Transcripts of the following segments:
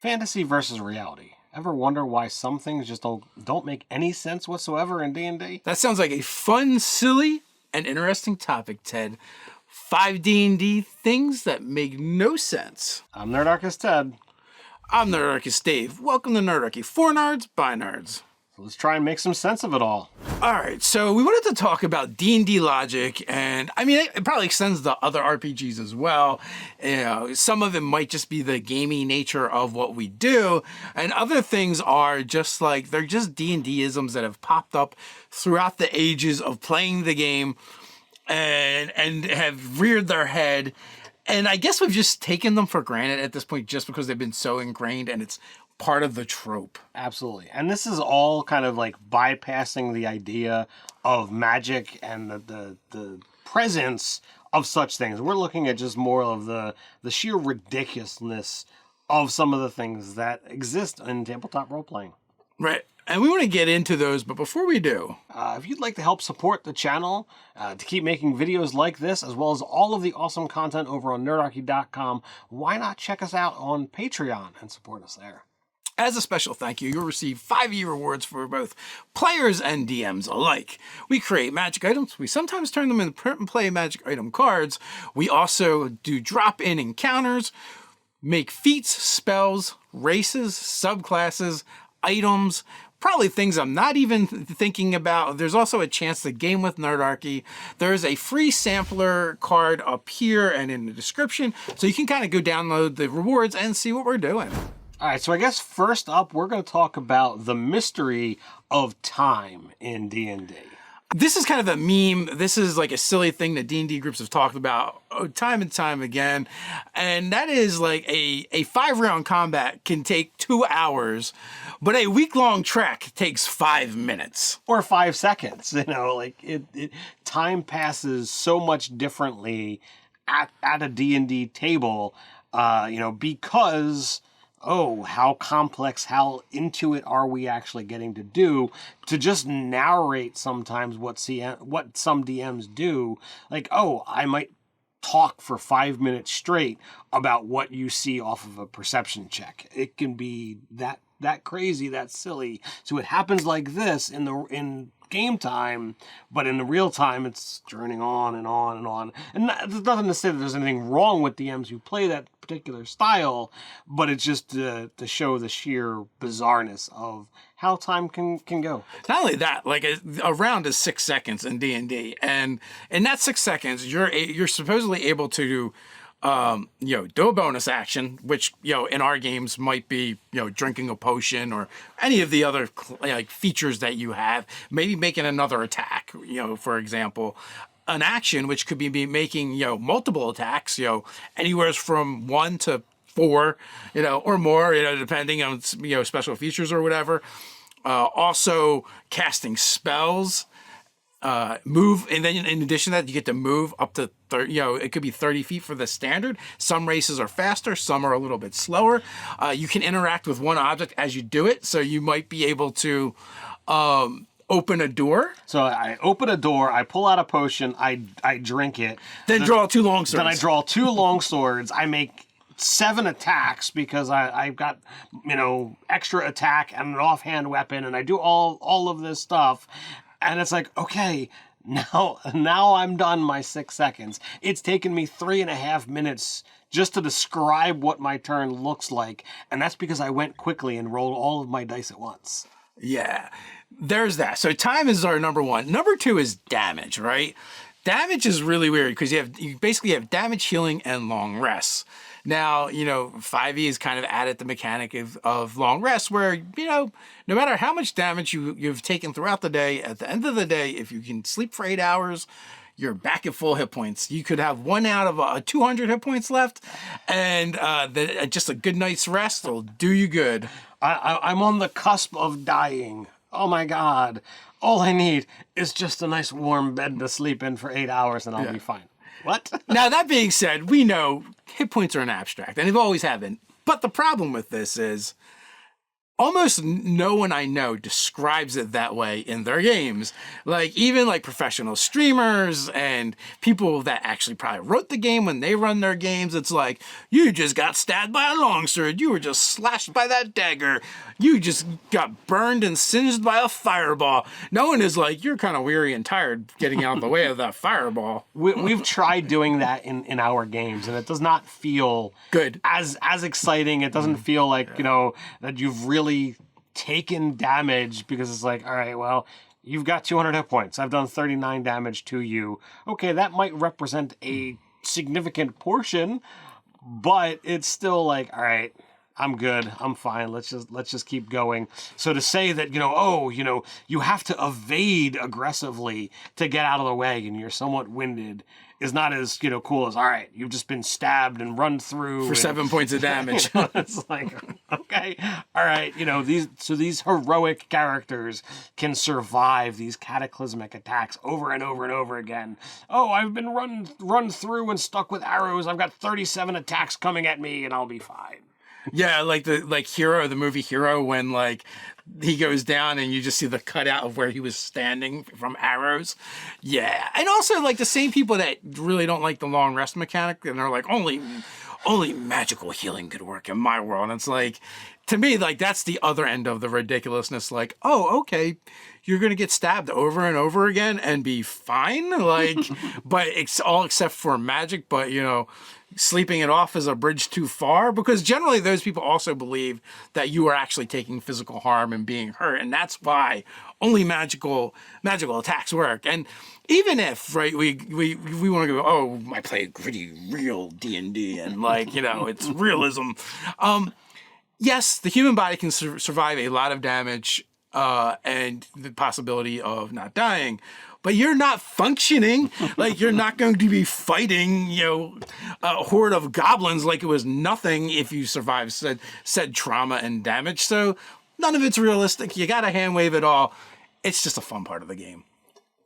Fantasy versus reality. Ever wonder why some things just don't make any sense whatsoever in D&D? That sounds like a fun, silly, and interesting topic, Ted. 5 D&D things that make no sense. I'm Nerdarchy Ted. I'm Nerdarchy Dave. Welcome to Nerdarchy. For nerds, by nerds. So let's try and make some sense of it all. All right, so we wanted to talk about D&D logic, and I mean, it probably extends to other RPGs as well. You know, some of it might just be the gamey nature of what we do, and other things are just like, they're just D&D-isms that have popped up throughout the ages of playing the game and have reared their head. And I guess we've just taken them for granted at this point just because they've been so ingrained and it's part of the trope. Absolutely. And this is all kind of like bypassing the idea of magic and the presence of such things. We're looking at just more of the sheer ridiculousness of some of the things that exist in tabletop role-playing. Right. And we want to get into those, but before we do, if you'd like to help support the channel, to keep making videos like this, as well as all of the awesome content over on nerdarchy.com, why not check us out on Patreon and support us there? as a special thank you, you'll receive 5E rewards for both players and DMs alike. We create magic items. We sometimes turn them into print and play magic item cards. We also do drop-in encounters, make feats, spells, races, subclasses, items, probably things I'm not even thinking about. There's also a chance to game with Nerdarchy. There's a free sampler card up here and in the description, so you can kind of go download the rewards and see what we're doing. All right, so I guess first up, we're going to talk about the mystery of time in D&D. This is kind of a meme. This is like a silly thing that D&D groups have talked about time and time again. And that is like a 5-round combat can take 2 hours, but a week-long trek takes 5 minutes. Or 5 seconds, you know, like time passes so much differently at a D&D table, because... oh, how complex, how into it are we actually getting to do to just narrate sometimes what some DMs do. Like, oh, I might talk for 5 minutes straight about what you see off of a perception check. It can be that crazy, that silly. So it happens like this in game time, but in the real time, it's journeying on and on and on. And there's nothing to say that there's anything wrong with DMs who play that particular style, but it's just to show the sheer bizarreness of how time can go. Not only that, like a round is 6 seconds in D&D, and in that 6 seconds, you're supposedly able to do a bonus action, which, in our games might be, drinking a potion or any of the other features that you have, maybe making another attack, for example, an action, which could be making, multiple attacks, anywhere from 1 to 4, or more, depending on, special features or whatever. Also casting spells, move, and then in addition to that, you get to move up to 30, it could be 30 feet for the standard. Some races are faster, some are a little bit slower. You can interact with one object as you do it, so you might be able to open a door. So I open a door, I pull out a potion, I drink it. Then draw 2 long swords. Then I draw 2 long swords. I make 7 attacks because I've got, extra attack and an offhand weapon, and I do all of this stuff. And it's like, okay, now I'm done my 6 seconds. It's taken me 3.5 minutes just to describe what my turn looks like. And that's because I went quickly and rolled all of my dice at once. Yeah, there's that. So time is our number 1. Number 2 is damage, right? Damage is really weird because you basically have damage, healing, and long rests. Now, 5e is kind of added the mechanic of long rest where, no matter how much damage you've taken throughout the day, at the end of the day, if you can sleep for 8 hours, you're back at full hit points. You could have 1 out of 200 hit points left, and just a good night's rest will do you good. I'm on the cusp of dying. Oh my God. All I need is just a nice warm bed to sleep in for 8 hours and I'll be fine. What? Now, that being said, we know hit points are an abstract, and they've always have been. But the problem with this is almost no one I know describes it that way in their games. Like even like professional streamers and people that actually probably wrote the game when they run their games, it's like, you just got stabbed by a longsword, you were just slashed by that dagger, you just got burned and singed by a fireball. No one is like, you're kind of weary and tired getting out of the way of that fireball. We've tried doing that in our games, and it does not feel good, as exciting. It doesn't feel like that you've really taken damage, because it's like, all right, well, you've got 200 hit points. I've done 39 damage to you. Okay, that might represent a significant portion, but it's still like, all right, I'm good. I'm fine. Let's just keep going. So to say that, you have to evade aggressively to get out of the way and you're somewhat winded is not as, cool as, all right, you've just been stabbed and run through for 7 points of damage. It's like, okay, all right, these heroic characters can survive these cataclysmic attacks over and over and over again. Oh, I've been run through and stuck with arrows. I've got 37 attacks coming at me and I'll be fine. Yeah, like the movie Hero, when like he goes down and you just see the cutout of where he was standing from arrows. Yeah, and also like the same people that really don't like the long rest mechanic, and they're like, only magical healing could work in my world. And it's like, to me, like that's the other end of the ridiculousness. Like, oh, okay, you're gonna get stabbed over and over again and be fine, like, but it's all except for magic. But sleeping it off is a bridge too far, because generally those people also believe that you are actually taking physical harm and being hurt, and that's why only magical attacks work. And even if, right, we want to go, oh, I play gritty, real D&D, and like, it's realism. Yes, the human body can survive a lot of damage and the possibility of not dying. But you're not functioning. Like, you're not going to be fighting, a horde of goblins like it was nothing if you survive said trauma and damage. So none of it's realistic. You got to hand wave it all. It's just a fun part of the game.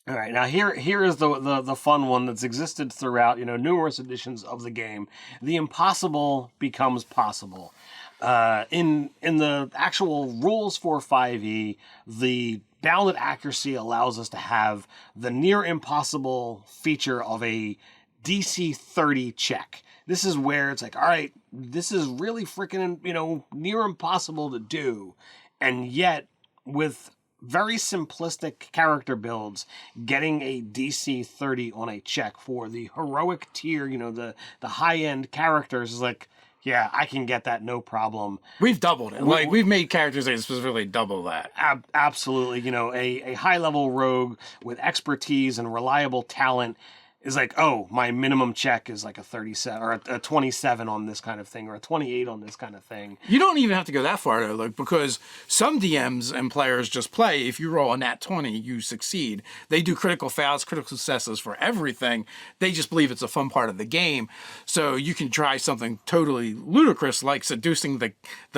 All right, now here is the fun one that's existed throughout numerous editions of the game. The impossible becomes possible. In the actual rules for 5e, the bounded accuracy allows us to have the near impossible feature of a DC 30 check. This is where it's like, all right, this is really freaking, near impossible to do. And yet, with very simplistic character builds, getting a DC 30 on a check for the heroic tier, the high-end characters is like, yeah, I can get that, no problem. We've doubled it. Like, we've made characters that specifically double that. Absolutely. A high-level rogue with expertise and reliable talent is like, oh, my minimum check is like a 37 or a 27 on this kind of thing, or a 28 on this kind of thing. You don't even have to go that far, though, because some DMs and players just play. If you roll a nat 20, you succeed. They do critical fails, critical successes for everything. They just believe it's a fun part of the game. So you can try something totally ludicrous, like seducing the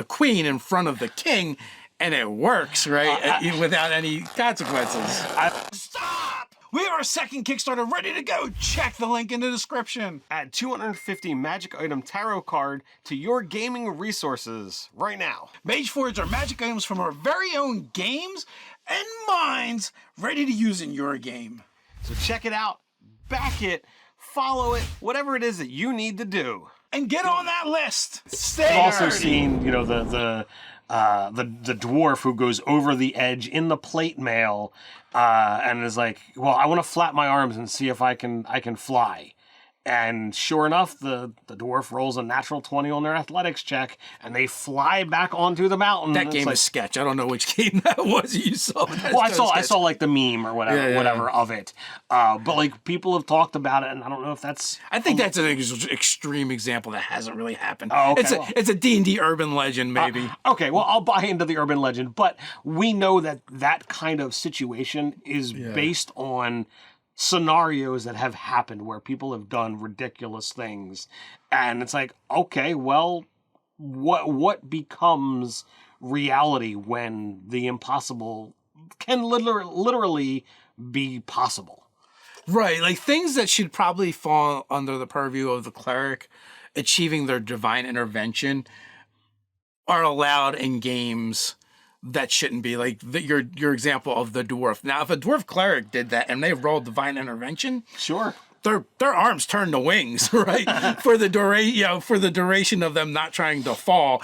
queen in front of the king, and it works, right? Without any consequences. Stop! We have our second Kickstarter ready to go. Check the link in the description. Add 250 magic item tarot card to your gaming resources right now. Mageforge are magic items from our very own games and minds ready to use in your game. So check it out, back it, follow it, whatever it is that you need to do. And get on that list. Stay I've also seen, the dwarf who goes over the edge in the plate mail and is like, well, I want to flap my arms and see if I can fly. And sure enough, the dwarf rolls a natural 20 on their athletics check, and they fly back onto the mountain. That game is sketch. I don't know which game that was you saw. Well, I saw like the meme or whatever of it. But like people have talked about it, and I don't know if that's. I think that's an extreme example that hasn't really happened. Oh, okay, it's a D&D urban legend, maybe. Okay, well, I'll buy into the urban legend, but we know that kind of situation is based on scenarios that have happened where people have done ridiculous things, and it's like, okay, well, what becomes reality when the impossible can literally be possible? Right, like things that should probably fall under the purview of the cleric achieving their divine intervention are allowed in games that shouldn't be. Like your example of the dwarf. Now, if a dwarf cleric did that and they rolled divine intervention, Sure. their arms turn to wings, right? For the duration of them not trying to fall,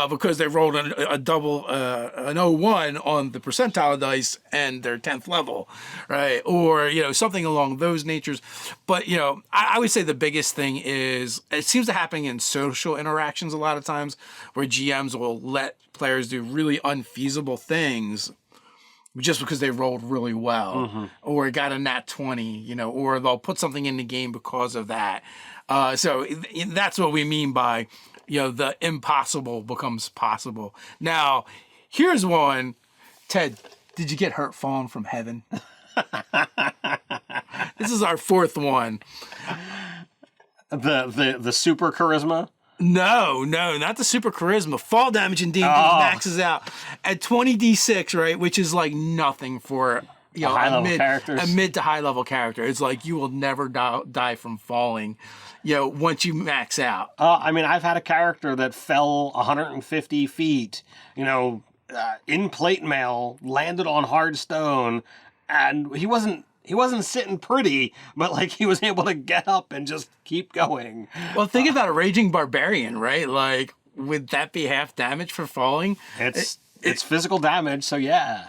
because they rolled a double an 01 on the percentile dice and their 10th level, right? Or something along those natures. But I would say the biggest thing is it seems to happen in social interactions a lot of times, where GMs will let players do really unfeasible things just because they rolled really well, or got a nat 20, or they'll put something in the game because of that. So that's what we mean by, the impossible becomes possible. Now, here's one. Ted, did you get hurt falling from heaven? This is our fourth one. The super charisma. No, not the super charisma. Fall damage in D&D maxes out at 20d6, right? Which is like nothing for a mid to high level character. It's like you will never die from falling, once you max out. I mean, I've had a character that fell 150 feet, in plate mail, landed on hard stone, and he wasn't sitting pretty, but like he was able to get up and just keep going. Well, think about a raging barbarian, right? Like, would that be half damage for falling? It's physical damage, so yeah.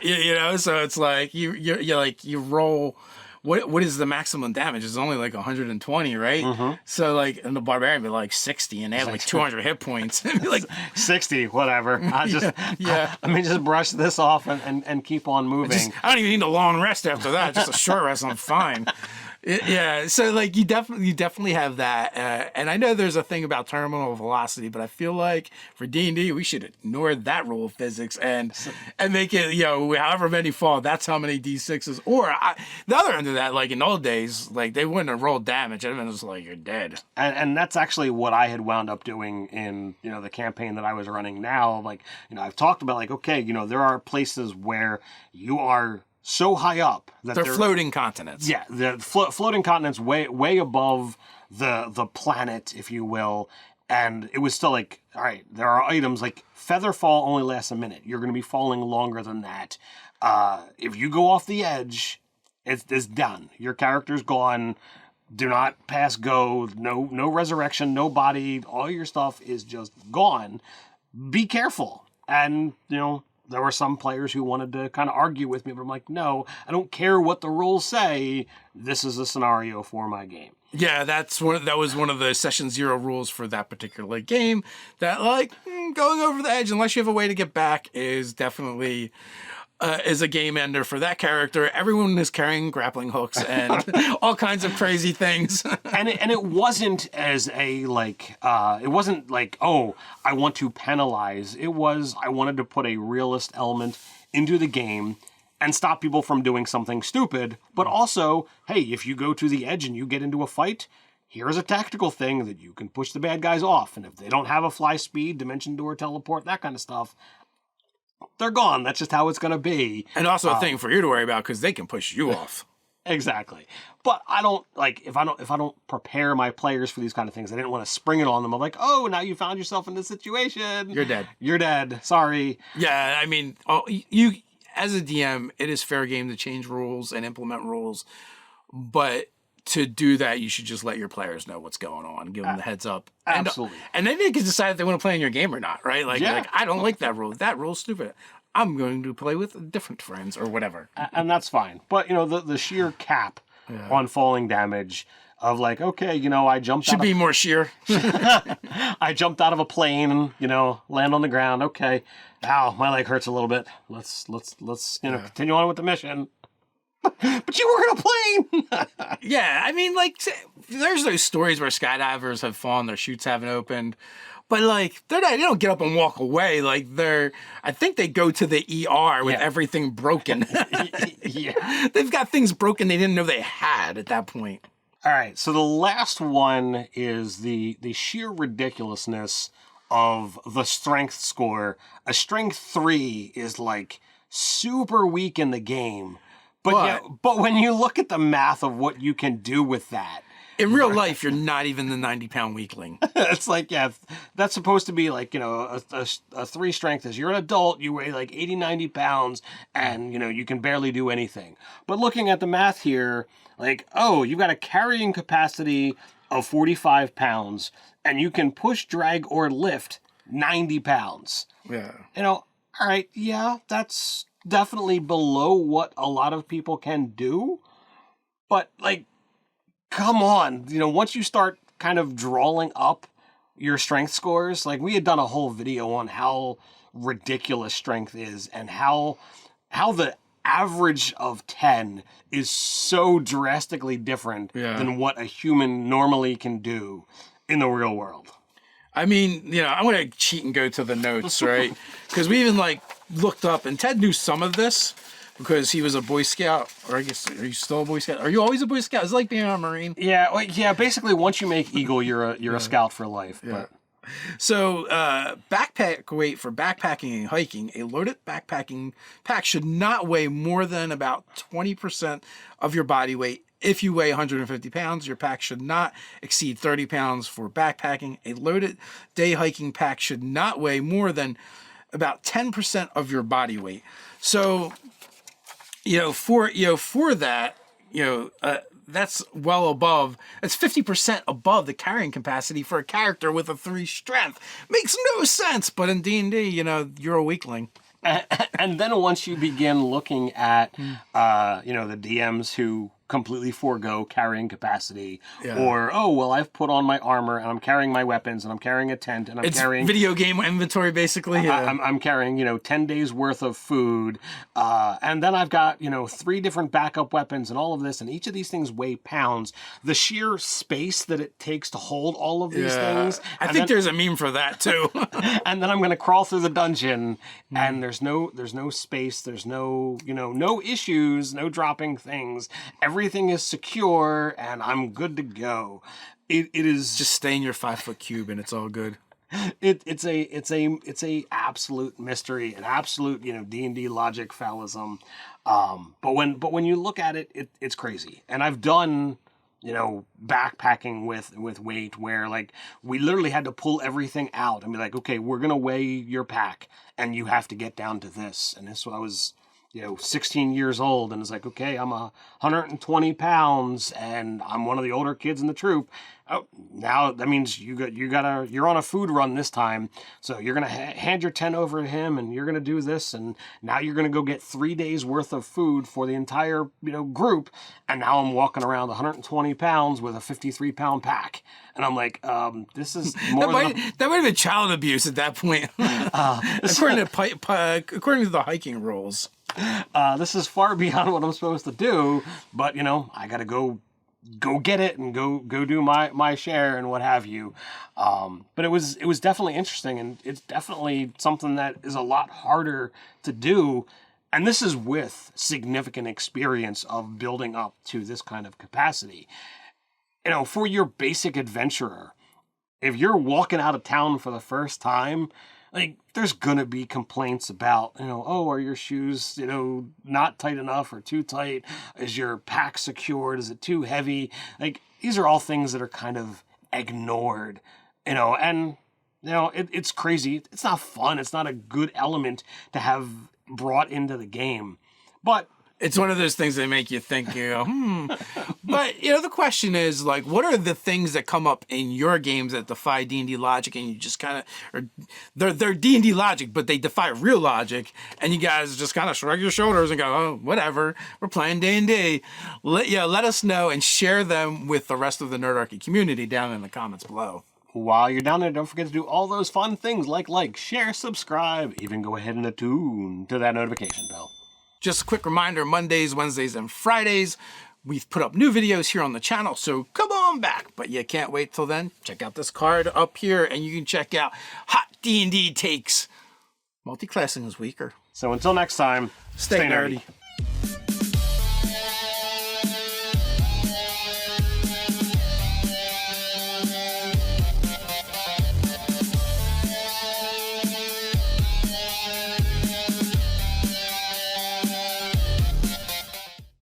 So it's like you roll. What is the maximum damage? It's only like 120, right? So like, and the barbarian would be like 60, and they have like 200 hit points. It'd be like 60, whatever. I just just brush this off and keep on moving. I don't even need a long rest after that. Just a short rest, I'm fine. So like you definitely have that, and I know there's a thing about terminal velocity, but I feel like for D&D we should ignore that rule of physics and make it however many fall, that's how many d6s. Or the other end of that, like in old days, like they wouldn't have rolled damage, and it was like you're dead. And that's actually what I had wound up doing in the campaign that I was running now. Like I've talked about like, okay, there are places where you are so high up that they're floating continents. Yeah, the floating continents way above the planet, if you will. And it was still like, all right, there are items like feather fall only lasts a minute. You're going to be falling longer than that. If you go off the edge, it's done. Your character's gone. Do not pass go. No resurrection. No body. All your stuff is just gone. Be careful. And there were some players who wanted to kind of argue with me, but I'm like, no, I don't care what the rules say. This is a scenario for my game. Yeah, that was one of the session 0 rules for that particular game. That going over the edge, unless you have a way to get back, is definitely is a game ender for that character. Everyone is carrying grappling hooks and all kinds of crazy things. and it wasn't as it wasn't like, oh, I want to penalize. It was, I wanted to put a realist element into the game and stop people from doing something stupid. But also, hey, if you go to the edge and you get into a fight, here's a tactical thing that you can push the bad guys off. And if they don't have a fly speed, dimension door, teleport, that kind of stuff, they're gone. That's just how it's going to be. And also a thing for you to worry about, because they can push you off. Exactly. But I don't if I don't prepare my players for these kind of things, I didn't want to spring it on them. I'm like, oh, now you found yourself in this situation. You're dead. You're dead. Sorry. Yeah, I mean, you as a DM, it is fair game to change rules and implement rules, but to do that, you should just let your players know what's going on, give them the heads up. Absolutely. And then they can decide if they want to play in your game or not, right? Like, I don't like that rule. That rule's stupid. I'm going to play with different friends or whatever. And that's fine. But, the sheer cap on falling damage of like, okay, I jumped Should be more sheer. I jumped out of a plane, land on the ground. Okay. Ow, my leg hurts a little bit. Let's continue on with the mission. But you were in a plane. Yeah, I mean, like, there's those stories where skydivers have fallen, their chutes haven't opened, but like they don't get up and walk away. Like I think they go to the ER with everything broken. Yeah, they've got things broken they didn't know they had at that point. All right, so the last one is the sheer ridiculousness of the strength score. A strength 3 is like super weak in the game. But when you look at the math of what you can do with that, In real life, you're not even the 90-pound weakling. It's like, yeah, that's supposed to be like, a 3 strength is you're an adult, you weigh like 80, 90 pounds, and, you can barely do anything. But looking at the math here, like, oh, you've got a carrying capacity of 45 pounds, and you can push, drag, or lift 90 pounds. Yeah. All right, yeah, that's definitely below what a lot of people can do. But, like, come on, once you start kind of drawing up your strength scores, like we had done a whole video on how ridiculous strength is and how the average of 10 is so drastically different than what a human normally can do in the real world. I mean, I'm going to cheat and go to the notes, right? Because we even looked up, and Ted knew some of this, because he was a Boy Scout, or I guess, are you still a Boy Scout? Are you always a Boy Scout? It's like being a Marine. Yeah, basically once you make Eagle, you're a Scout for life. Yeah. But. So, backpack weight for backpacking and hiking, a loaded backpacking pack should not weigh more than about 20% of your body weight. If you weigh 150 pounds, your pack should not exceed 30 pounds for backpacking. A loaded day hiking pack should not weigh more than about 10% of your body weight. So, for that, that's well above, that's 50% above the carrying capacity for a character with a 3 strength. Makes no sense, but in D&D, you're a weakling. And then once you begin looking at, the DMs who completely forego carrying capacity, or I've put on my armor and I'm carrying my weapons and I'm carrying a tent and it's carrying video game inventory basically. I'm carrying 10 days worth of food, and then I've got 3 different backup weapons and all of this, and each of these things weigh pounds. The sheer space that it takes to hold all of these things. I think there's a meme for that too. And then I'm going to crawl through the dungeon, and there's no space, there's no no issues, no dropping things. Everything is secure, and I'm good to go. It is just stay in your 5-foot cube, and it's all good. It's a absolute mystery, an absolute D&D logic fallism. But when you look at it, it's crazy. And I've done backpacking with weight where we literally had to pull everything out and be like, okay, we're gonna weigh your pack, and you have to get down to this. And this I was 16 years old, and it's like, okay, I'm 120 pounds, and I'm one of the older kids in the troop. Oh, now that means you're on a food run this time, so you're gonna hand your tent over to him, and you're gonna do this, and now you're gonna go get 3 days worth of food for the entire group, and now I'm walking around 120 pounds with a 53-pound pack, and I'm like, this is more that might have been child abuse at that point, according to the hiking rules. This is far beyond what I'm supposed to do, but I gotta go get it and go do my share and what have you. But it was definitely interesting, and it's definitely something that is a lot harder to do. And this is with significant experience of building up to this kind of capacity. For your basic adventurer, if you're walking out of town for the first time, there's gonna be complaints about, are your shoes, not tight enough or too tight? Is your pack secured? Is it too heavy? These are all things that are kind of ignored, and, it's crazy. It's not fun. It's not a good element to have brought into the game, but it's one of those things that make you think, But, the question is, what are the things that come up in your games that defy D&D logic, and you just kind of, they're D&D logic, but they defy real logic, and you guys just kind of shrug your shoulders and go, oh, whatever, we're playing D&D. Let us know and share them with the rest of the Nerdarchy community down in the comments below. While you're down there, don't forget to do all those fun things like, share, subscribe, even go ahead and attune to that notification bell. Just a quick reminder, Mondays, Wednesdays, and Fridays, we've put up new videos here on the channel, so come on back. But you can't wait till then. Check out this card up here, and you can check out Hot D&D Takes. Multi-classing is weaker. So until next time, stay nerdy.